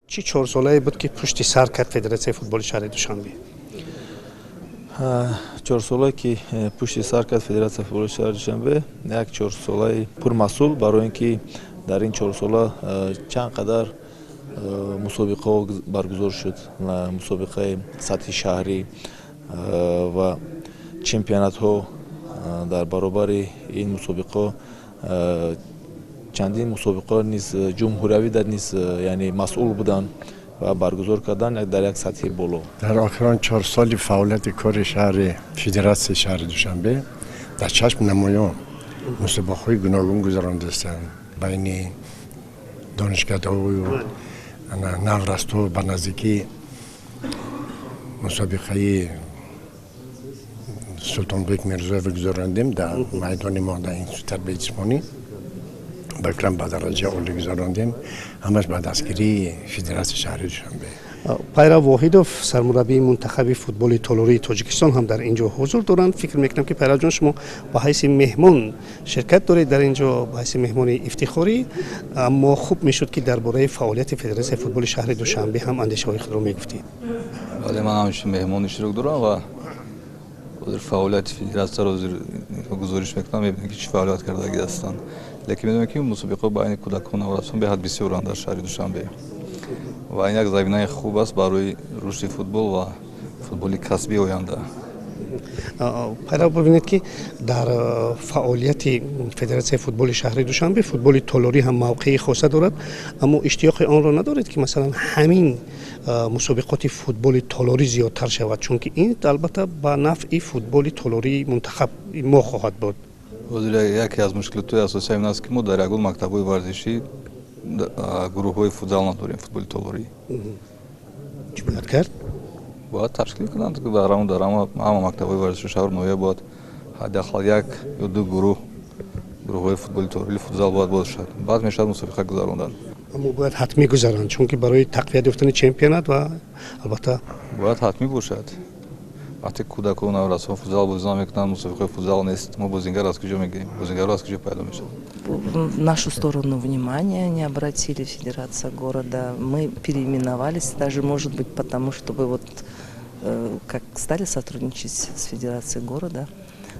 چی 4 ساله بود که پشت سر کرد فدراسیون فوتبال شهر دوشنبه؟ 4 ساله که پشت سر کرد فدراسیون فوتبال شهر دوشنبه یک 4 ساله پرمسئول برای اینکه در این 4 ساله چند قدر مسابقه برگزار شد، مسابقه سطح شهری و چمپیونات ها. در برابر این مسابقه چندین مسابقه نیز جمهوری در نیز یعنی مسئول بودند و برگزار کردن در یک سطح بالا. در آخران 4 سال فعالیت کار شهر فدراسیون شهر دوشنبه در چشم نمایان مسابقه گوناگون گذرانده استند بین دانشگاه و نورستو به نزدیکی مسابقه سلطان بیگ میرزایف گذراندیم در میدان ما در اینستیتوت تربیت جسمانی بکرم به درجه اولی گذراندیم، همش به دستگیری فدراسیون شهر دوشنبه. پیرو واحدوف سرمربی منتخب فوتبال تالاری تاجیکستان هم در اینجا حضور دارند. فکر میکنم که پیرو جان شما با حیث مهمان شرکت دارید در اینجا، با حیث مهمان افتخاری، اما خوب میشد که درباره فعالیت فدراسیون فوتبال شهر دوشنبه هم اندیشه های خود را میگفتید. ولی من همیشه مهمان اشتراک دارم و در فعالیت فدراسیون را گزارش میکنم، میبینید که چه فعالیت کرده هستند. لیکن میدونم که مسابقه بین کودکان و نوجوانان به حد بسیار در شهر دوشنبه و این یک زمینه خوب است برای رشد فوتبال و فوتبال کسبی آینده. پیرو ببینید که در فعالیت فدراسیون فوتبال شهر دوشنبه فوتبال تالاری هم موقعی خاصه دارد، اما اشتیاق آن را ندارید که مثلا همین مسابقات فوتبال تالاری زیادتر شود، چون که این البته به نفع فوتبال تالاری منتخب ما خواهد بود. یکی از مشکلات اساسی این است که ما در یگان مکتب‌های ورزشی گروه‌های فوتبال نداریم، فوتبال تالاری. چی باید کرد؟ باید تشکیل کنند که در همه مکتب‌های ورزشی شهر نویه باید حداقل یک یا دو گروه‌های فوتبال تالاری فوتبال باید باشد. بعد میشد مسابقه گذراندن. اما باید حتمی گذارند، چون که برای تقویت یافتن چمپیونات و البته باید حتمی باشد. وقتی کودکان و نوجوانان فوتبال بازی میکنند، مسابقه فوتبال نیست، ما بازیگر از کجا میگیریم؟ بازیگر از کجا پیدا میشه؟ В нашу сторону внимания не обратили Федерация города. Мы переименовались, даже может быть потому, чтобы вот как стали сотрудничать с Федерацией города,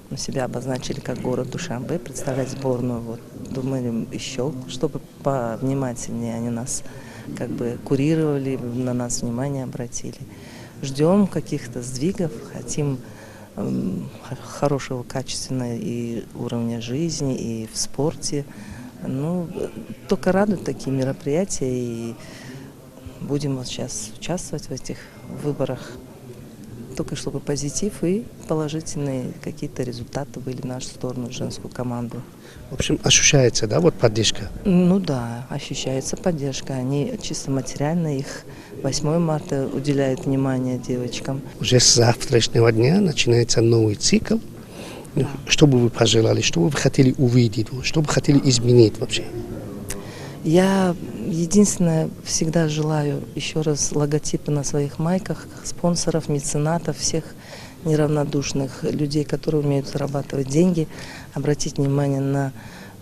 мы себя обозначили как город Душанбе, представлять сборную. Вот думали еще, чтобы повнимательнее они нас как бы курировали, на нас внимание обратили. Ждем каких-то сдвигов, хотим хорошего, качественного и уровня жизни, и в спорте. Ну, только радуют такие мероприятия, и будем вот сейчас участвовать в этих выборах. Только чтобы позитив и положительные какие-то результаты были в нашу сторону, женскую команду. в общем ощущается, да, вот поддержка? Ну да, ощущается поддержка. Они чисто материально, их 8 марта уделяют внимание девочкам. Уже с завтрашнего дня начинается новый цикл. Что бы вы пожелали, что бы вы хотели увидеть, что бы хотели изменить вообще? Я единственное всегда желаю еще раз логотипы на своих майках, спонсоров, меценатов, всех неравнодушных людей, которые умеют зарабатывать деньги, обратить внимание на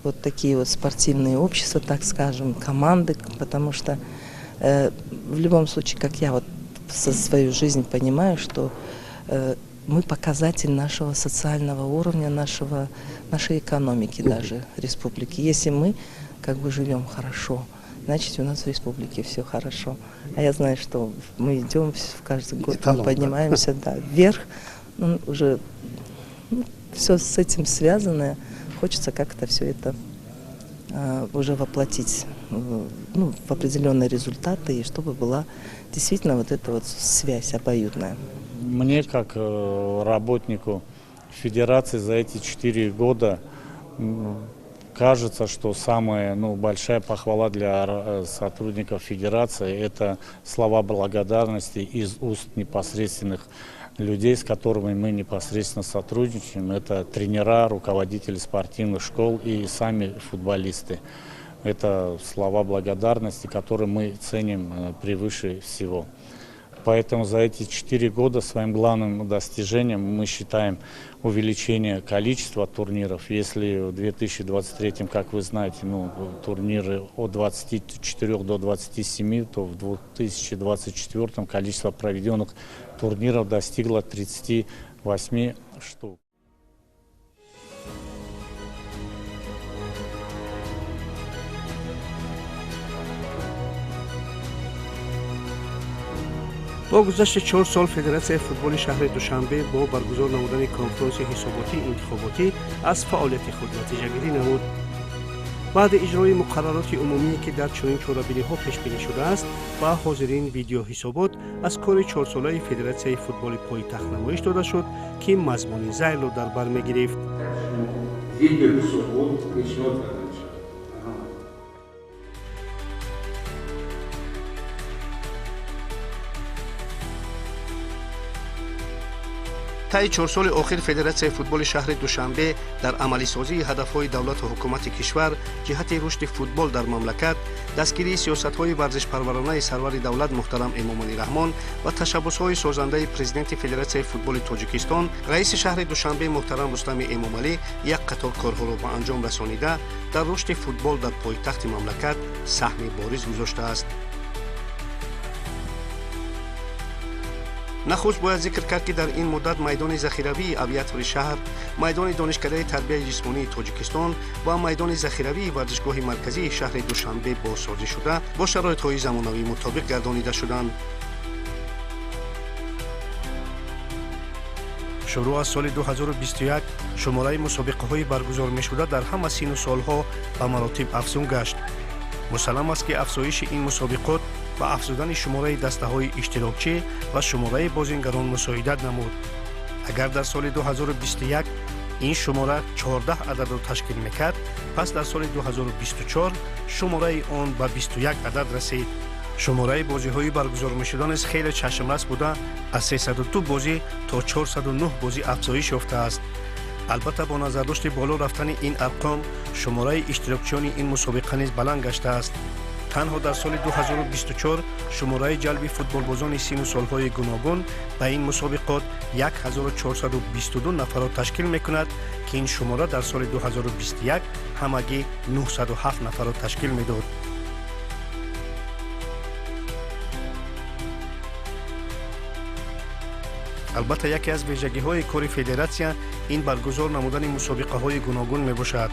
вот такие вот спортивные общества, так скажем, команды, потому что в любом случае, как я вот со свою жизнь понимаю, что мы показатель нашего социального уровня, нашей экономики даже республики. Если мы как бы живем хорошо, значит у нас в республике все хорошо. А я знаю, что мы идем каждый год, мы поднимаемся вверх, уже все с этим связано. Хочется как-то все это уже воплотить в определенные результаты, и чтобы была действительно вот эта вот связь обоюдная. Мне, как работнику Федерации, за эти 4 года кажется, что самая большая похвала для сотрудников Федерации – это слова благодарности из уст непосредственных людей, с которыми мы непосредственно сотрудничаем. Это тренера, руководители спортивных школ и сами футболисты. Это слова благодарности, которые мы ценим превыше всего. Поэтому за эти 4 года своим главным достижением мы считаем увеличение количества турниров. Если в 2023, как вы знаете, турниры от 24 до 27, то в 2024 количество проведенных турниров достигло 38 штук. با گذشت 4 سال فدراسیون فوتبال شهر دوشنبه با برگزار نمودن کنفرانس حساباتی انتخاباتی از فعالیت خود نتیجه گیری نمود. بعد اجرای مقررات عمومی که در چنین چاره‌بینی‌ها پیش بینی شده است و حاضرین ویدیو حسابات از کار 4 ساله فدراسیون فوتبال پایتخت نمایش داده شد که مضمون زیر را در بر می‌گرفت. طی 4 سال اخیر فدراسیون فوتبال شهر دوشنبه در عملی سازی هدف‌های دولت و حکومت کشور جهت رشد فوتبال در مملکت، دستگیری سیاست‌های ورزش پرورانه سرور دولت محترم امامعلی رحمان و تشبس‌های سازنده پرزیدنت فدراسیون فوتبال تاجیکستان، رئیس شهر دوشنبه محترم رستم امامعلی یک قطار کارها را به انجام رسانیده در رشد فوتبال در پایتخت مملکت سهم بارز گذاشته است. نخست باید ذکر کرد که در این مدت میدان ذخیروی اویتور شهر، میدان دانشکده تربیت جسمانی تاجیکستان و میدان ذخیروی ورزشگاه مرکزی شهر دوشنبه بازسازی شده با شرایط‌های زمانوی مطابق گردانیده شدند. شروع از سال 2021 شماره مسابقه‌های برگزار می‌شده در همه سن و سال‌ها به مراتب افزون گشت. مسلم است که افزایش این مسابقات و افزودن شماره دسته‌های اشتراکچی و شماره بازیگران مساعدت نمود. اگر در سال 2021 این شماره 14 عدد را تشکیل می‌کرد، پس در سال 2024 شماره آن به 21 عدد رسید. شماره بازی‌های برگزار می‌شدن از خیلی چشم‌رس بوده، از 302 بازی تا 409 بازی افزایش یافته است. البته با نظرداشت بالا رفتن این ارقام، شماره اشتراکچیان این مسابقه نیز بلند گشته است. تنها در سال 2024 شماره جلب فوتبالبازان سن و سال‌های گوناگون به این مسابقات 1422 نفر را تشکیل می‌کند که این شماره در سال 2021 همگی 907 نفر را تشکیل می‌داد. البته یکی از ویژگی‌های کار فدراسیون این برگزار نمودن مسابقه‌های گوناگون میباشد.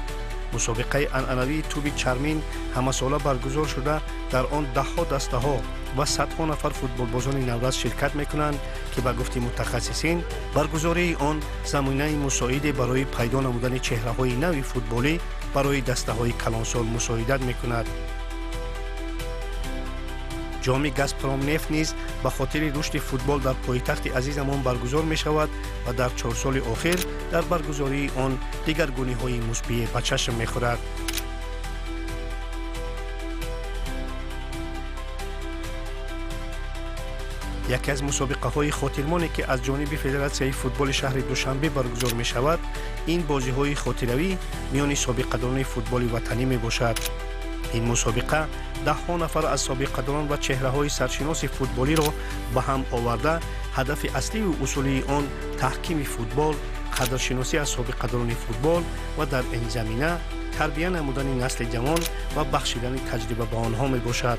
مسابقه عنعنوی توپ چرمین همه ساله برگزار شده، در آن ده‌ها دسته‌ها و صدها نفر فوتبالبازان نوروز شرکت میکنند که به گفته متخصصین برگزاری آن زمینه مساعد برای پیدا نمودن چهره‌های نوی فوتبالی برای دسته‌های کلانسال مساعدت میکند. جام گازپروم نفت نیز به خاطر رشد فوتبال در پایتخت عزیزمان برگزار می شود و در 4 سال اخیر در برگزاری آن دیگرگونی‌های مثبت به چشم می خورد. یکی از مسابقه‌های خاطرمانی که از جانب فدراسیون فوتبال شهر دوشنبه برگزار می شود، این بازی‌های خاطروی میان سابقه‌داران فوتبال وطنی می باشد. این مسابقه 10 نفر از سابقه‌داران و چهره‌های سرشناس فوتبالی را به هم آورده، هدف اصلی و اصولی آن تحکیم فوتبال، قدرشناسی از سابقه‌داران فوتبال و در این زمینه تربیت نمودن نسل جوان و بخشیدن تجربه به آنها می باشد.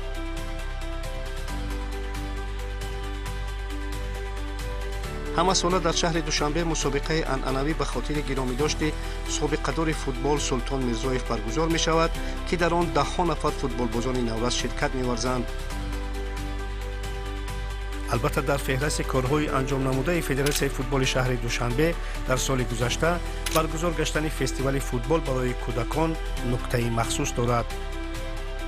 همه ساله در شهر دوشنبه مسابقه عنعنوی به خاطر گرامی داشته سابقه‌دار فوتبال سلطان میرزایف برگزار می شود که در آن 10 نفر فوتبالبازان نوروز شرکت می ورزند. البته در فهرست کارهای انجام نموده فدراسیون فوتبال شهر دوشنبه در سال گذشته برگزار گشتن فستیوال فوتبال برای کودکان نکته مخصوص دارد.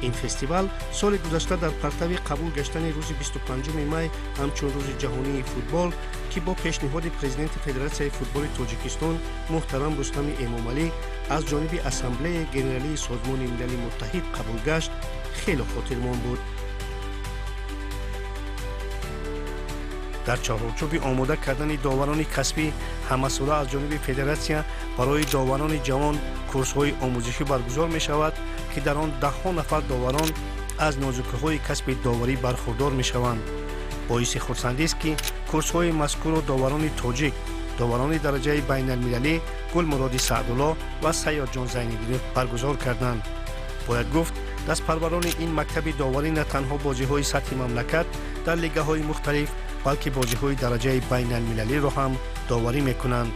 این فستیوال سال گذشته در پرتو قبول گشتن روز 25 می همچون روز جهانی فوتبال که با پیشنهاد پرزیدنت فدراسیون فوتبال تاجیکستان محترم رستم امامعلی از جانب اسامبله ژنرالی سازمان ملل متحد قبول گشت، خیلی خاطرمان بود. در چارچوب آماده کردن داوران کسبی همه ساله از جانب فدراسیون برای داوران جوان کورس‌های آموزشی برگزار می شود که در آن 10 نفر داوران از نازوکی‌های کسب داوری برخوردار می شوند. боиси хурсандист ки курсҳои мазкурро доварони тоҷик, доварони дараҷаи байналмилалӣ гулмуроди саъдулло ва сайёдҷон зайниддинов баргузор карданд. бояд гуфт дастпарварони ин мактаби доварӣ на танҳо бозиҳои сатҳи мамлакат дар лигаҳои мухталиф балки бозиҳои дараҷаи байналмилалиро ҳам доварӣ мекунанд.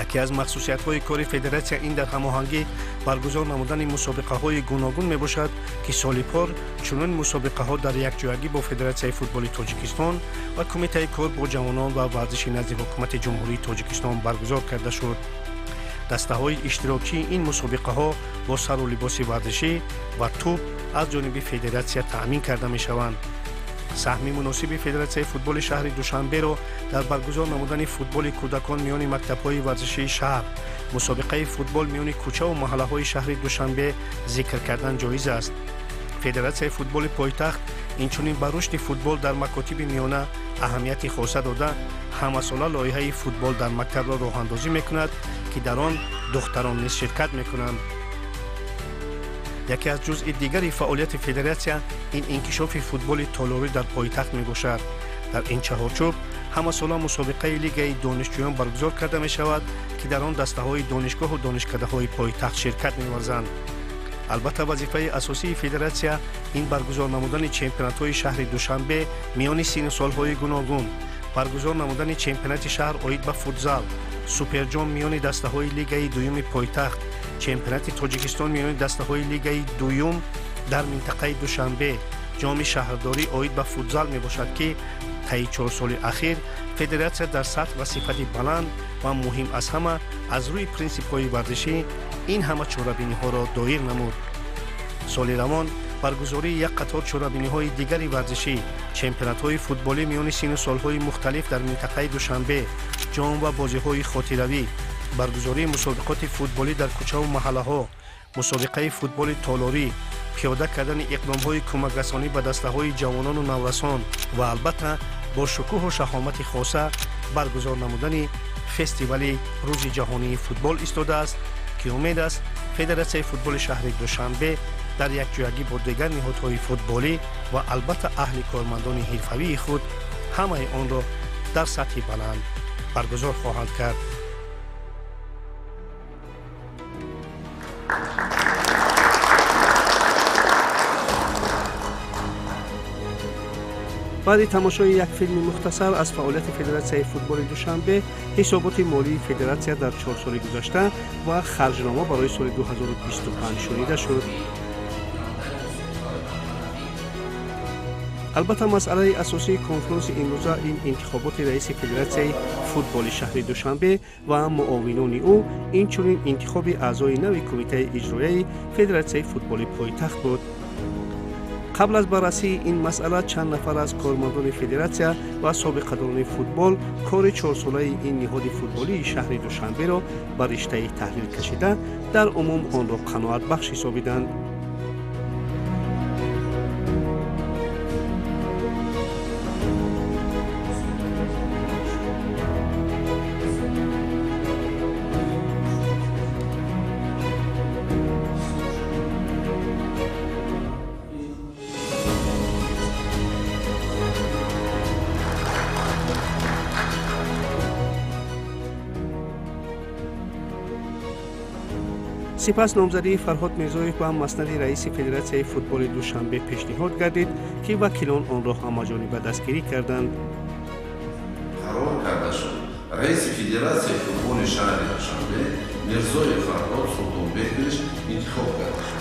яке аз махсусиятҳои кори федератсия ин дар ҳамоҳангӣ баргузор намудани мусобиқаҳои гуногун мебошад ки соли пор чунин мусобиқаҳо дар якҷоягӣ бо федератсияи футболи тоҷикистон ва кумитаи кор бо ҷавонон ва варзиши назди ҳукумати ҷумҳурии тоҷикистон баргузор карда шуд. дастаҳои иштирокии ин мусобиқаҳо бо сару либоси варзишӣ ва тӯб аз ҷониби федератсия таъмин карда мешаванд. саҳми муносиби федератсияи футболи шаҳри душанберо дар баргузор намудани футболи кӯдакон миёни мактабҳои варзишии шаҳр, мусобиқаи футбол миёни кӯчаву маҳаллаҳои шаҳри душанбе зикр кардан ҷоиз аст. федератсияи футболи пойтахт инчунин ба рушди футбол дар макотиби миёна аҳамияти хоса дода ҳамасола лоиҳаи футбол дар мактабро роҳандозӣ мекунад ки дар он духтарон низ ширкат мекунанд. яке аз ҷузъи дигари фаъолияти федератсия ин инкишофи футболи толорӣ дар пойтахт мебошад. дар ин чаҳорчӯб ҳамасола мусобиқаи лигаи донишҷӯён баргузор карда мешавад ки дар он дастаҳои донишгоҳу донишкадаҳои пойтахт ширкат меварзанд. албатта вазифаи асосии федератсия ин баргузор намудани чемпионатҳои шаҳри душанбе миёни синну солҳои гуногун, баргузор намудани чемпионати шаҳр оид ба футзал, суперҷом миёни дастаҳои лигаи дуюми пойтахт, чемпионати тоҷикистон миёни дастаҳои лигаи дуюм дар минтақаи душанбе, ҷоми шаҳрдорӣ оид ба футзал мебошад ки таи 4 соли ахир федератсия дар сатҳ ва сифати баланд ва муҳим аз ҳама аз рӯи принсипҳои варзишӣ ин ҳама чорабиниҳоро доир намуд. соли равон баргузории як қатор чорабиниҳои дигари варзишӣ, чемпионатҳои футболӣ миёни синну солҳои мухталиф дар минтақаи душанбе, ҷом ва бозиҳои хотиравӣ, баргузории мусобиқоти футболӣ дар кӯчаву маҳаллаҳо, мусобиқаи футболи толорӣ, пиёда кардани иқдомҳои кӯмакрасонӣ ба дастаҳои ҷавонону наврасон ва албатта бо шукӯҳу шаҳомати хоса баргузор намудани фестивали рӯзи ҷаҳонии футбол истодааст ки умед аст федератсияи футболи шаҳри душанбе дар якҷоягӣ бо дигар ниҳодҳои футболӣ ва албатта аҳли кормандони ҳирфавии худ ҳамаи онро дар сатҳи баланд баргузор хоҳанд кард. баъди тамошои як филми мухтасар аз фаъолияти федератсияи футболи душанбе, ҳисоботи молии федератсия дар 4 соли гузашта ва харҷнома барои соли 2025 шунида шуд. албатта масъалаи асосии конференси имрӯза ин интихоботи раиси федератсияи футболи шаҳри душанбе ва муовинони ӯ, инчунин интихоби аъзои нави кумитаи иҷроияи федератсияи футболи пойтахт буд. қабл аз баррасии ин масъала чанд нафар аз кормандони федератсия ва собиқадорони футбол кори 4 солаи ин ниҳоди футболии шаҳри душанберо ба риштаи таҳлил кашида дар умум онро қаноатбахш ҳисобиданд. сипас номзадии фарҳод мирзоев ба маснади раиси федератсияи футболи душанбе пешниҳод гардид ки вакилон онро ҳамаҷониба дастгирӣ карданд. қарор карда шуд раиси федератсияи футболи шаҳри душанбе мирзоев фарҳод султонбекович интихоб карда шуд.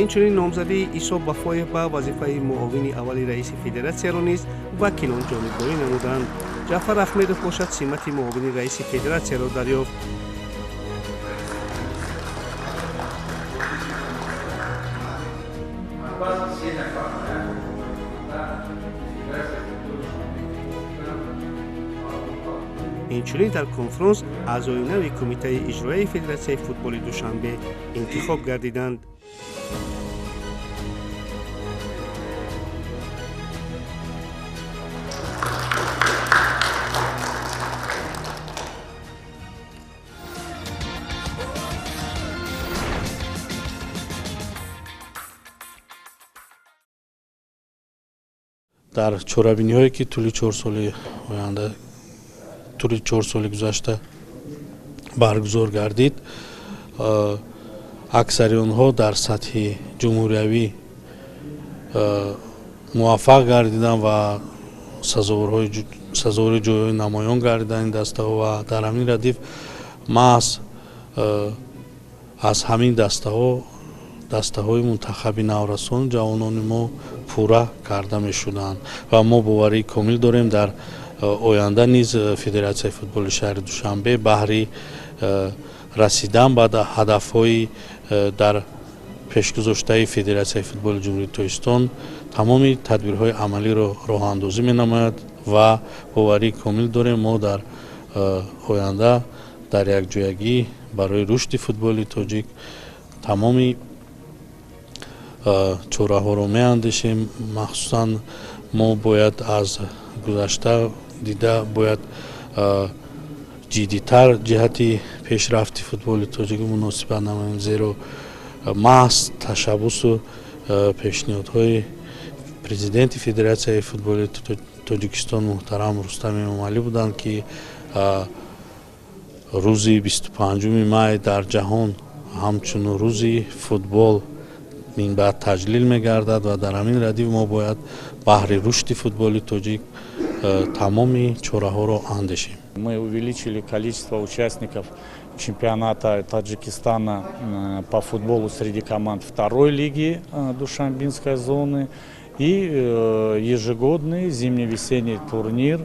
инчунин номзадии исо вафоев ба вазифаи муовини аввали раиси федератсияро низ вакилон ҷонибдорӣ намуданд. ҷаъфар ахмедов бошад симати муовини раиси федератсияро дарёфт. инчунин дар конференс аъзои нави кумитаи иҷроияи федератсияи футболи душанбе интихоб гардиданд. дар чорабиниҳое ки тӯли 4 соли оянда тӯли 4 соли гузашта баргузор гардид, аксари онҳо дар сатҳи ҷумҳуриявӣ муваффақ гардиданд ва сазовори ҷойҳои намоён гардиданд ин дастаҳо ва дар ҳамин радиф маҳз аз ҳамин дастаҳои мунтахаби наврасон ҷавонони мо пурра карда мешуданд ва мо боварии комил дорем дар оянда низ Федератсияи футболи шаҳри Душанбе баҳри расидан ба ҳадафҳои дар пешгузоштаи Федератсияи футболи ҷумҳурии Тоҷикистон тамоми тадбирҳои амалиро роҳандозӣ менамояд ва боварии комил дорем мо дар оянда дар якҷоягӣ барои рушди футболи тоҷик тамоми чораҳоро меандешем. махсусан мо бояд аз гузашта дида бояд ҷиддитар ҷиҳати пешрафти футболи тоҷик муносибат намоем, зеро маҳз ташаббусу пешниҳодҳои президенти Федератсияи футболи Тоҷикистон муҳтарам Рустами Эмомалӣ буданд, ки рӯзи 25 май дар ҷаҳон ҳамчун рӯзи футбол мин баъд таҷлил мегардад ва дар ҳамин радиф мо бояд баҳри рушди футболи тоҷик тамоми чораҳоро андешем. Мы увеличили количество участников чемпионата Таджикистана по футболу среди команд второй лиги Душанбинской зоны и ежегодный зимне-весенний турнир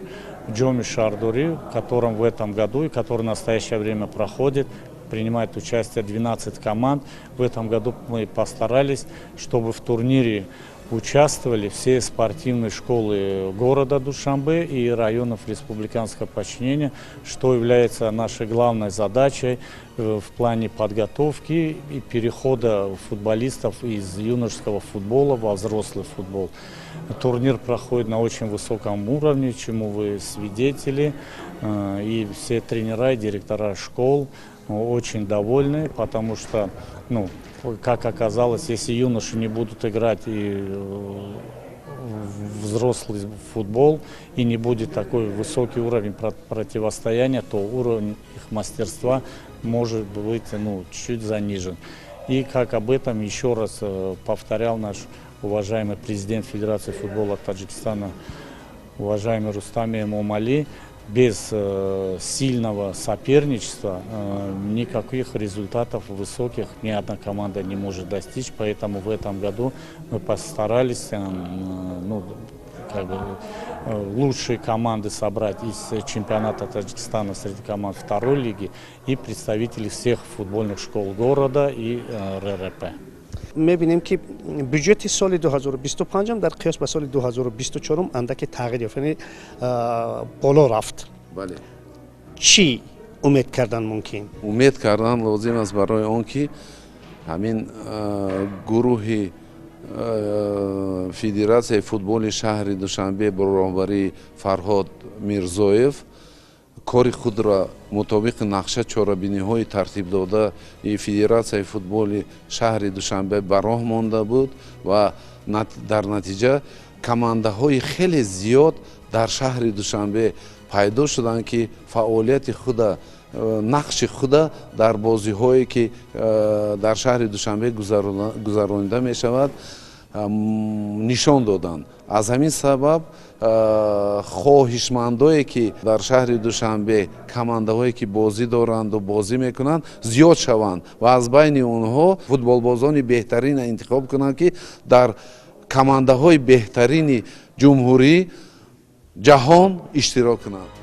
Джоми Шардори, в котором в этом году и который в настоящее время проходит, принимает участие 12 команд. В этом году мы постарались, чтобы в турнире участвовали все спортивные школы города Душанбе и районов республиканского подчинения, что является нашей главной задачей в плане подготовки и перехода футболистов из юношеского футбола во взрослый футбол. Турнир проходит на очень высоком уровне, чему вы свидетели, и все тренера и директора школ очень довольны, потому что, как оказалось, если юноши не будут играть и взрослый футбол и не будет такой высокий уровень противостояния, то уровень их мастерства может быть чуть занижен. И как об этом еще раз повторял наш уважаемый президент Федерации футбола Таджикистана, уважаемый Рустами Эмомалӣ, без сильного соперничества никаких результатов высоких ни одна команда не может достичь. Поэтому в этом году мы постарались лучшие команды собрать из чемпионата Таджикистана среди команд второй лиги и представителей всех футбольных школ города и РРП. мебинем ки бюджети соли 2025 дар қиёс ба соли 2024 андаке тағйир ёфт, яъне боло рафт. бале чӣ умед кардан мумкин? умед кардан лозим аст барои он ки ҳамин гурӯҳи Федератсияи футболи шаҳри Душанбе бо роҳбарии Фарҳод Мирзоев кори худро мутобиқи нақша чорабиниҳои тартибдода и Федератсияи футболи шаҳри Душанбе ба роҳ монда буд ва дар натиҷа командаҳои хеле зиёд дар шаҳри Душанбе пайдо шуданд, ки фаъолияти худа нақши худа дар бозиҳое ки дар шаҳри Душанбе гузаронида мешавад нишон доданд. аз ҳамин сабаб хоҳишмандое ки дар шаҳри Душанбе командаҳое ки бозӣ доранду бозӣ мекунанд зиёд шаванд ва аз байни онҳо футболбозони беҳтарина интихоб кунанд, ки дар командаҳои беҳтарини ҷумҳурӣ ҷаҳон иштирок кунанд.